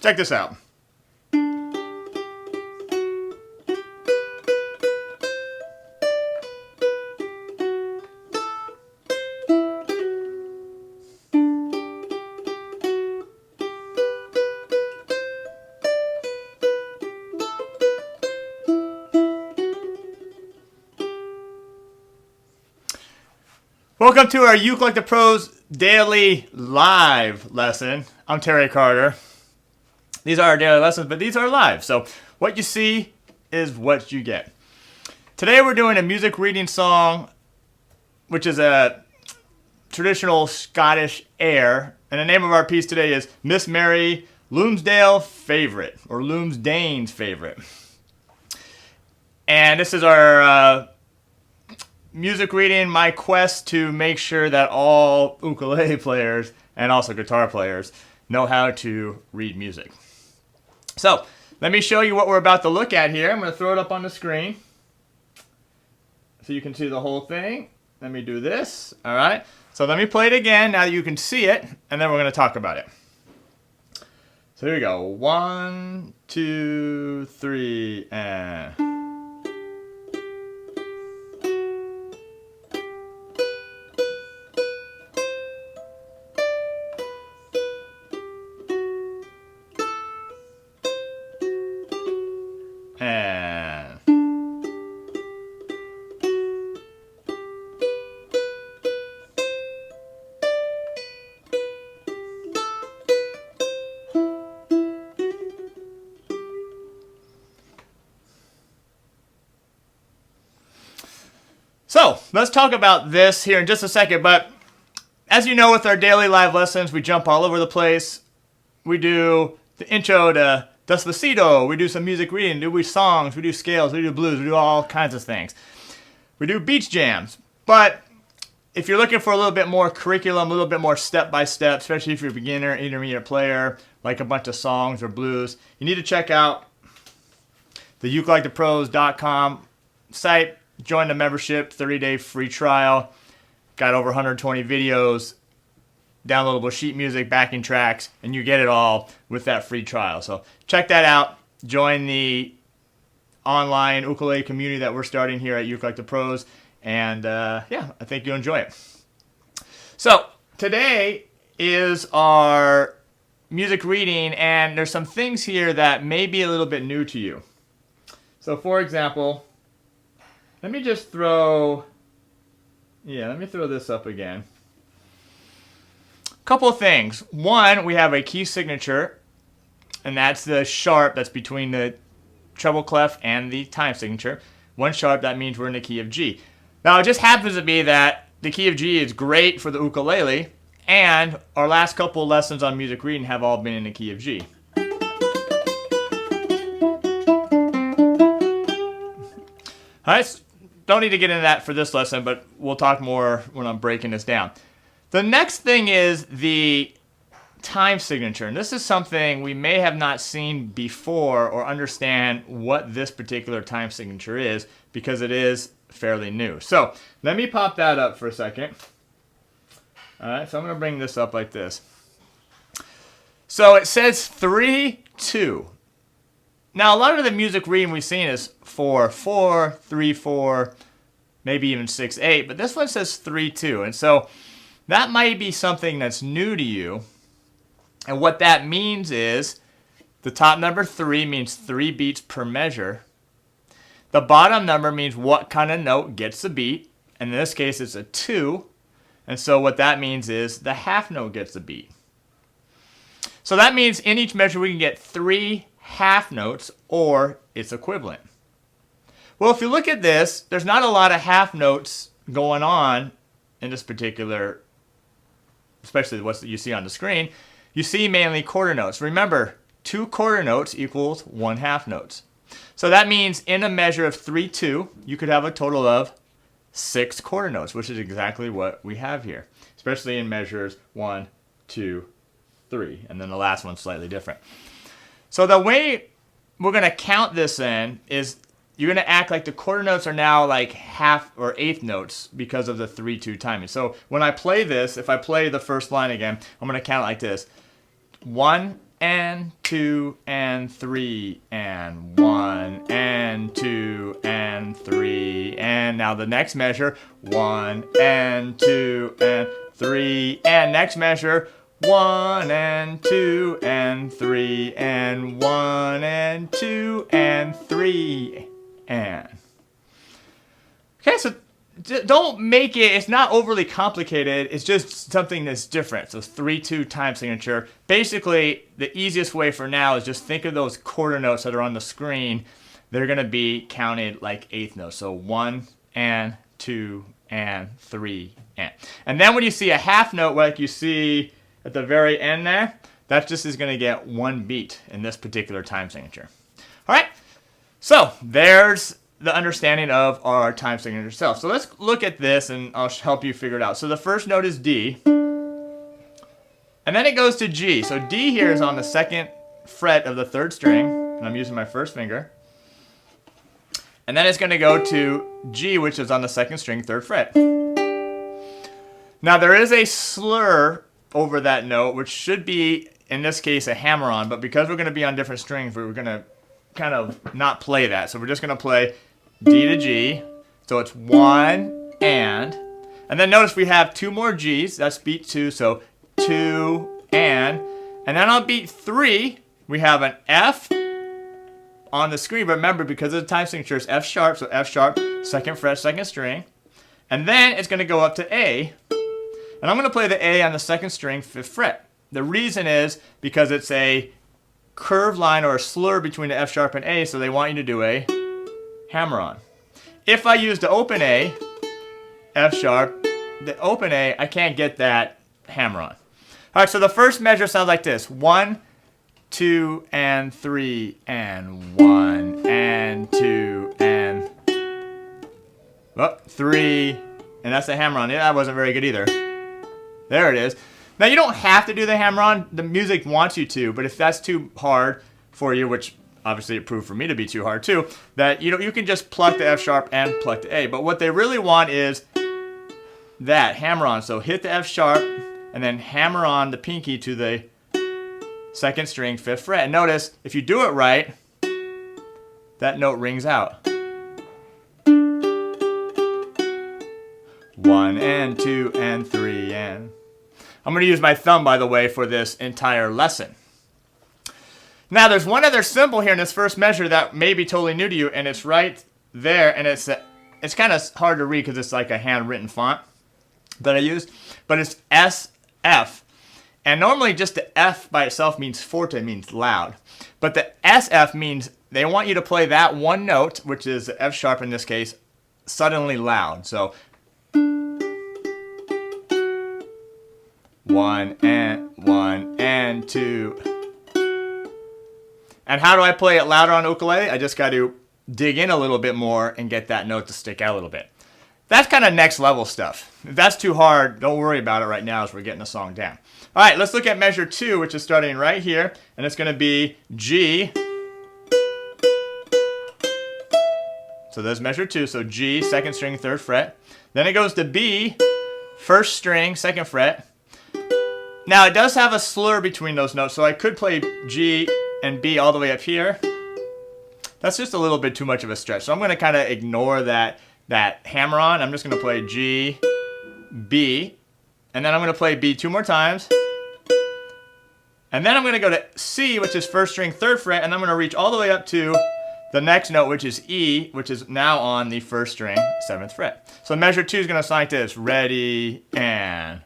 Check this out. Welcome to our Ukulele the Pros daily live lesson. I'm Terry Carter. These are our daily lessons, but these are live. So what you see is what you get. Today we're doing a music reading song, which is a traditional Scottish air. And the name of our piece today is Miss Mary Lumsdale Favorite, or Lumsdanes Favorite. And this is our music reading, my quest to make sure that all ukulele players and also guitar players know how to read music. So let me show you what we're about to look at here. I'm going to throw it up on the screen so you can see the whole thing. Let me do this. All right. So let me play it again now that you can see it, and then we're going to talk about it. So here we go. 1, 2, 3, and... So let's talk about this here in just a second, but as you know, with our daily live lessons, we jump all over the place. We do the intro to Despacito, we do some music reading, we do songs, we do scales, we do blues, we do all kinds of things. We do beach jams, but if you're looking for a little bit more curriculum, a little bit more step-by-step, especially if you're a beginner, intermediate player, like a bunch of songs or blues, you need to check out the ukulelethepros.com site. Join the membership, 30-day free trial. Got over 120 videos, downloadable sheet music, backing tracks, and you get it all with that free trial. So check that out. Join the online ukulele community that we're starting here at Ukulele the Pros. And yeah, I think you'll enjoy it. So today is our music reading, and there's some things here that may be a little bit new to you. So for example, let me throw this up again. Couple of things. One, we have a key signature, and that's the sharp that's between the treble clef and the time signature. One sharp, that means we're in the key of G. Now, it just happens to be that the key of G is great for the ukulele, and our last couple of lessons on music reading have all been in the key of G. All right, don't need to get into that for this lesson, but we'll talk more when I'm breaking this down. The next thing is the time signature, and this is something we may have not seen before or understand what this particular time signature is because it is fairly new. So let me pop that up for a second. All right, so I'm going to bring this up like this. So it says 3-2. Now, a lot of the music reading we've seen is 4-4, 3-4, maybe even 6-8, but this one says 3-2, and so that might be something that's new to you. And what that means is the top number 3 means 3 beats per measure. The bottom number means what kind of note gets the beat, and in this case it's a 2, and so what that means is the half note gets the beat. So that means in each measure we can get 3 half notes or its equivalent. Well, if you look at this, there's not a lot of half notes going on in this particular, especially what you see on the screen. You see mainly quarter notes. Remember, 2 quarter notes equals 1 half notes. So that means in a measure of 3-2, you could have a total of 6 quarter notes, which is exactly what we have here, especially in measures 1, 2, 3, and then the last one's slightly different. So the way we're going to count this in is you're going to act like the quarter notes are now like half or eighth notes because of the 3-2 timing. So when I play this, if I play the first line again, I'm going to count like this. 1, and 2 and 3 and 1 and 2 and 3 and now the next measure 1 and 2 and 3 and next measure 1 and 2 and 3 and 1 and 2 and 3 and okay, so don't make it, it's not overly complicated, it's just something that's different. So 3-2 time signature. Basically, the easiest way for now is just think of those quarter notes that are on the screen. They're going to be counted like eighth notes. So 1 and 2 and 3 and. And then when you see a half note like you see at the very end there, that just is going to get one beat in this particular time signature. All right, so there's the understanding of our time signature itself. So let's look at this and I'll help you figure it out. So the first note is D. And then it goes to G. So D here is on the second fret of the third string. And I'm using my first finger. And then it's going to go to G, which is on the second string, third fret. Now there is a slur over that note, which should be, in this case, a hammer-on. But because we're going to be on different strings, we're going to kind of not play that. So we're just going to play D to G, so it's 1 and then notice we have 2 more G's, that's beat 2, so 2 and then on beat 3, we have an F on the screen, but remember, because of the time signature, it's F sharp, so F sharp, second fret, second string, and then it's going to go up to A, and I'm going to play the A on the second string, 5th fret. The reason is because it's a curved line or a slur between the F sharp and A, so they want you to do a hammer-on. If I use the open A, F sharp, the open A, I can't get that hammer-on. All right, so the first measure sounds like this. 1, 2, and 3, and 1, and 2, and 3, and that's the hammer-on. Yeah, that wasn't very good either. There it is. Now, you don't have to do the hammer-on. The music wants you to, but if that's too hard for you, which obviously it proved for me to be too hard too, that you can just pluck the F sharp and pluck the A. But what they really want is that hammer-on. So hit the F sharp and then hammer on the pinky to the second string, 5th fret. And notice, if you do it right, that note rings out. 1 and 2 and 3 and. I'm going to use my thumb, by the way, for this entire lesson. Now, there's one other symbol here in this first measure that may be totally new to you, and it's right there, and it's kind of hard to read because it's like a handwritten font that I used, but it's SF. And normally just the F by itself means forte, means loud. But the SF means they want you to play that one note, which is the F sharp in this case, suddenly loud. So 1 and 2. And how do I play it louder on ukulele? I just got to dig in a little bit more and get that note to stick out a little bit. That's kind of next level stuff. If that's too hard, don't worry about it right now as we're getting the song down. All right, let's look at measure 2, which is starting right here, and it's going to be G. So there's measure 2, so G, second string, 3rd fret. Then it goes to B, first string, 2nd fret. Now it does have a slur between those notes, so I could play G and B all the way up here. That's just a little bit too much of a stretch. So I'm going to kind of ignore that hammer on. I'm just going to play G, B, and then I'm going to play B 2 more times. And then I'm going to go to C, which is first string, 3rd fret, and I'm going to reach all the way up to the next note, which is E, which is now on the first string, 7th fret. So measure 2 is going to sound like this. Ready, and.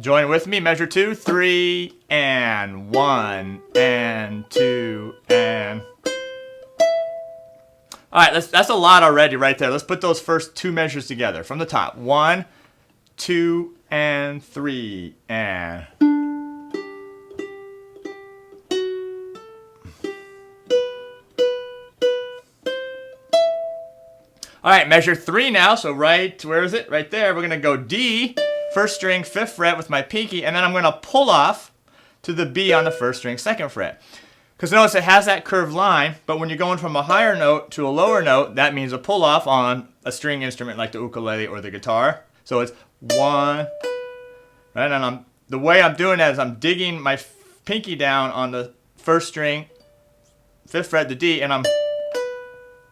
Join with me, measure 2, 3, and 1, and 2, and. All right, that's a lot already right there. Let's put those first 2 measures together from the top. 1, 2, and 3, and. All right, measure 3 now. So where is it? Right there. We're going to go D, first string, 5th fret with my pinky, and then I'm going to pull off to the B on the first string, 2nd fret. Because notice it has that curved line, but when you're going from a higher note to a lower note, that means a pull off on a string instrument like the ukulele or the guitar. So it's 1, Right, and the way I'm doing that is I'm digging my pinky down on the first string, 5th fret, the D, and I'm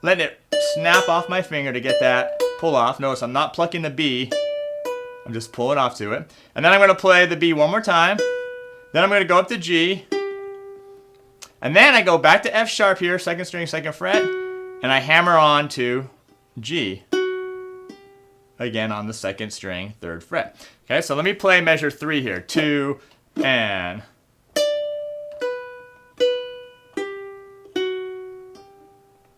letting it snap off my finger to get that pull off. Notice I'm not plucking the B, I'm just pulling off to it. And then I'm going to play the B one more time. Then I'm going to go up to G. And then I go back to F sharp here, 2nd string, 2nd fret, and I hammer on to G. Again on the 2nd string, 3rd fret. Okay, so let me play measure 3 here. 2 and.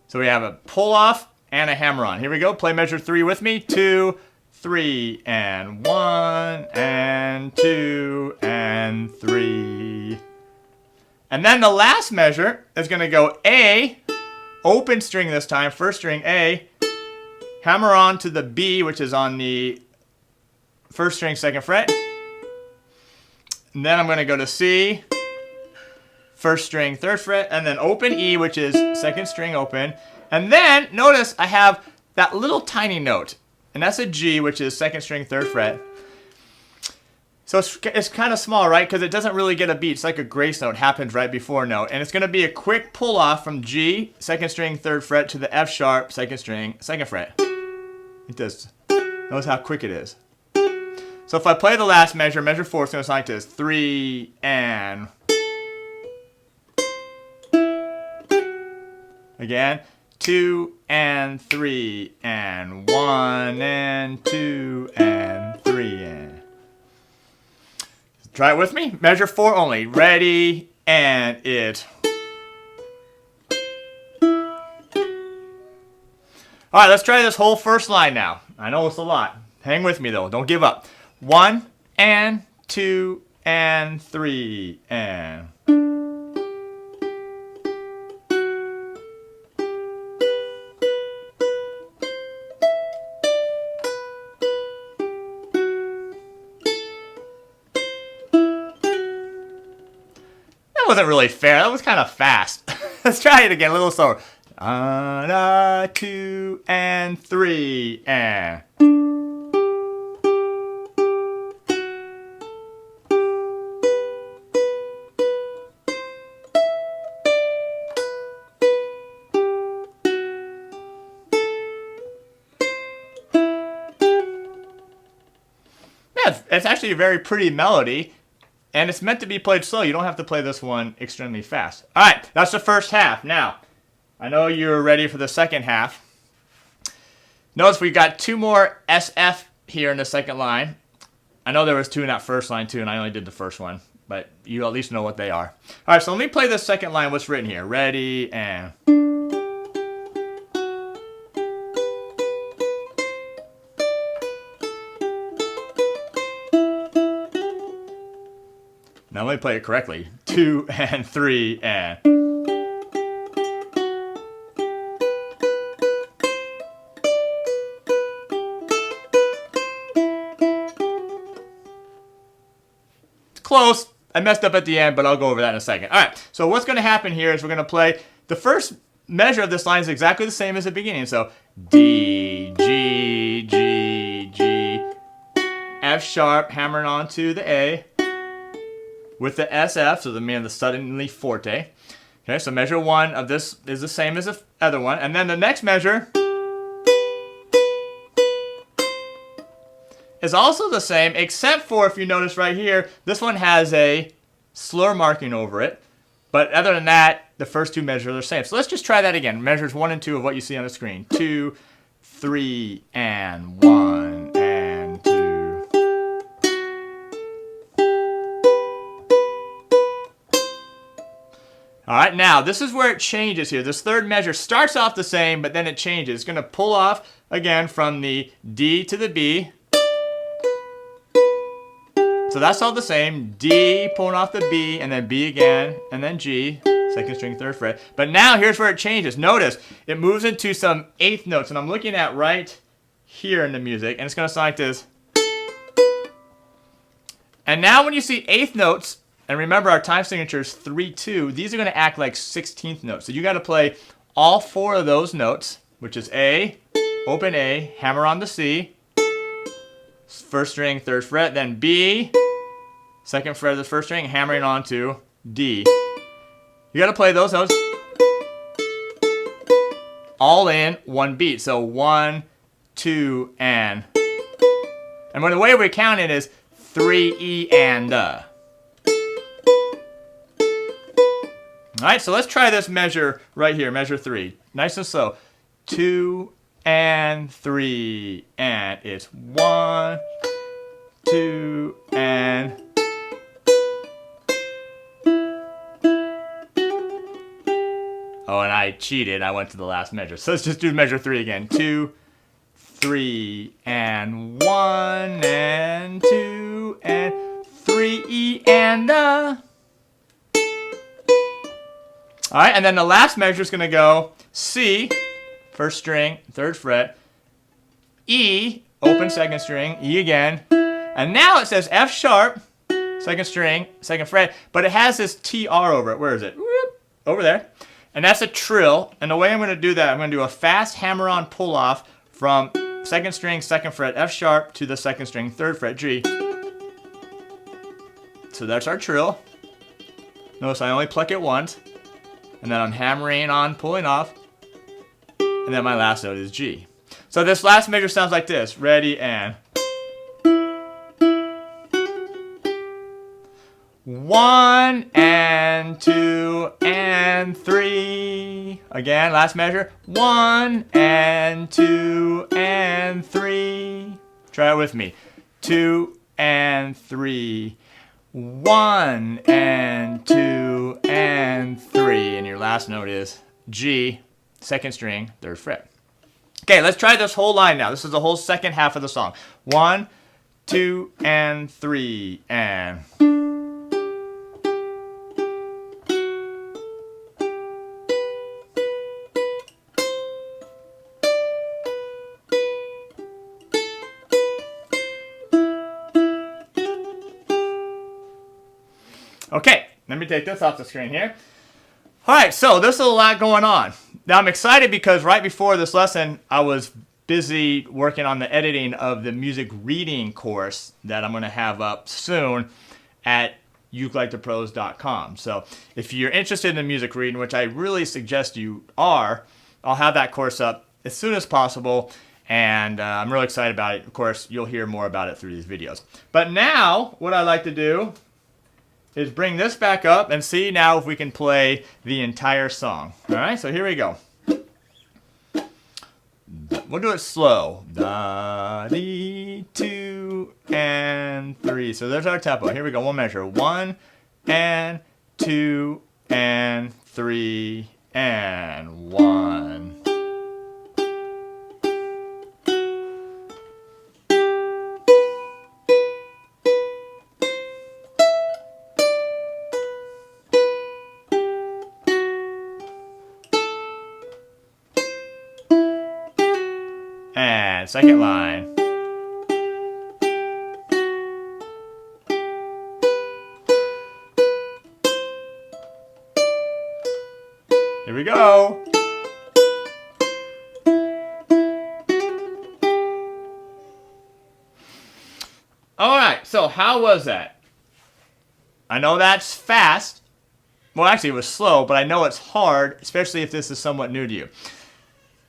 So we have a pull off and a hammer on. Here we go. Play measure 3 with me. 2, 3, and 1, and 2, and 3. And then the last measure is going to go A, open string this time, 1st string A, hammer on to the B, which is on the 1st string, 2nd fret. And then I'm going to go to C, 1st string, 3rd fret, and then open E, which is 2nd string open. And then notice I have that little tiny note, and that's a G, which is 2nd string, 3rd fret. So it's kind of small, right? Because it doesn't really get a beat. It's like a grace note, happens right before note. And it's going to be a quick pull off from G, 2nd string, 3rd fret, to the F sharp, 2nd string, 2nd fret. It does. Notice how quick it is. So if I play the last measure, measure 4, it's going to sound like this. 3 and. Again. 2 and 3 and 1 and 2 and 3 and. Try it with me. Measure 4 only. Ready, and it. All right, let's try this whole first line now. I know it's a lot. Hang with me though. Don't give up. 1 and 2 and 3 and. That wasn't really fair. That was kind of fast. Let's try it again, a little slower. 2 and 3 and. Yeah, it's actually a very pretty melody. And it's meant to be played slow. You don't have to play this one extremely fast. All right, that's the first half. Now, I know you're ready for the second half. Notice we got 2 more SF here in the second line. I know there was 2 in that first line too, and I only did the first one. But you at least know what they are. All right, so let me play the second line. What's written here? Ready, and. Now let me play it correctly. 2 and 3 and. It's close. I messed up at the end, but I'll go over that in a second. All right, so what's going to happen here is we're going to play the first measure of this line is exactly the same as the beginning. So D, G, G, G, F sharp, hammering onto the A. With the SF, so the suddenly forte. Okay, so measure 1 of this is the same as the other one. And then the next measure is also the same, except for, if you notice right here, this one has a slur marking over it. But other than that, the first 2 measures are the same. So let's just try that again. Measures 1 and 2 of what you see on the screen. 2, 3, and 1, and 2. All right, now this is where it changes here. This third measure starts off the same, but then it changes. It's going to pull off again from the D to the B. So that's all the same. D, pulling off the B, and then B again, and then G, 2nd string, 3rd fret. But now here's where it changes. Notice it moves into some 8th notes, and I'm looking at right here in the music, and it's going to sound like this. And now when you see 8th notes, and remember our time signature is 3-2, these are going to act like 16th notes. So you got to play all 4 of those notes, which is A, open A, hammer on the C, 1st string, 3rd fret, then B, second fret of the first string, hammering onto D. You got to play those notes all in one beat. So 1, 2, and. And the way we count it is 3, E, and. All right, so let's try this measure right here, measure 3. Nice and slow. 2 and 3, and it's 1, 2, and. Oh, and I cheated. I went to the last measure. So let's just do measure 3 again. 2, 3, and 1, and 2, and 3, E, and All right, and then the last measure is going to go C, first string, third fret, E, open second string, E again, and now it says F sharp, second string, second fret, but it has this TR over it. Where is it? Whoop, over there. And that's a trill, and the way I'm going to do that, I'm going to do a fast hammer-on pull-off from second string, second fret, F sharp, to the second string, third fret, G. So that's our trill. Notice I only pluck it once, and then I'm hammering on, pulling off, and then my last note is G. So this last measure sounds like this. Ready, and. 1, and 2, and 3. Again, last measure. 1, and 2, and 3. Try it with me. 2, and 3. 1, and 2, and 3. And your last note is G, second string, third fret. Okay, let's try this whole line now. This is the whole second half of the song. 1, 2, and 3, and. Okay, let me take this off the screen here. All right, so there's a lot going on. Now I'm excited because right before this lesson, I was busy working on the editing of the music reading course that I'm going to have up soon at ukulelepros.com. So if you're interested in music reading, which I really suggest you are, I'll have that course up as soon as possible. And I'm really excited about it. Of course, you'll hear more about it through these videos. But now, what I'd like to do is bring this back up and see now if we can play the entire song. All right, so here we go. We'll do it slow. Da, dee, 2, and 3. So there's our tempo. Here we go, one measure. 1, and 2, and 3, and 1. And second line. Here we go. All right, so how was that? I know that's fast. Well, actually it was slow, but I know it's hard, especially if this is somewhat new to you.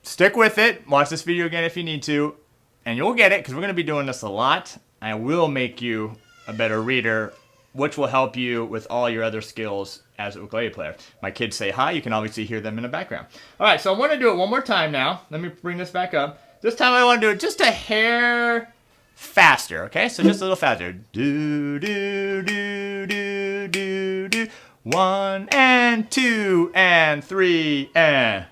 Stick with it. Watch this video again if you need to, and you'll get it because we're going to be doing this a lot. I will make you a better reader, which will help you with all your other skills as a ukulele player. My kids say hi. You can obviously hear them in the background. All right, so I want to do it one more time now. Let me bring this back up. This time I want to do it just a hair faster, okay? So just a little faster. Do, do, do, do, do, do. 1, and 2, and 3, and...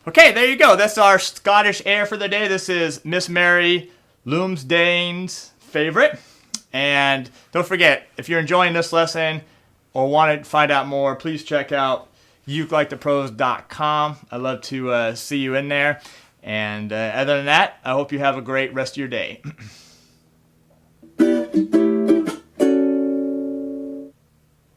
Okay, there you go. That's our Scottish air for the day. This is Miss Mary Lumsdanes' favorite. And don't forget, if you're enjoying this lesson or want to find out more, please check out ukelikethePros.com. I'd love to see you in there. And other than that, I hope you have a great rest of your day.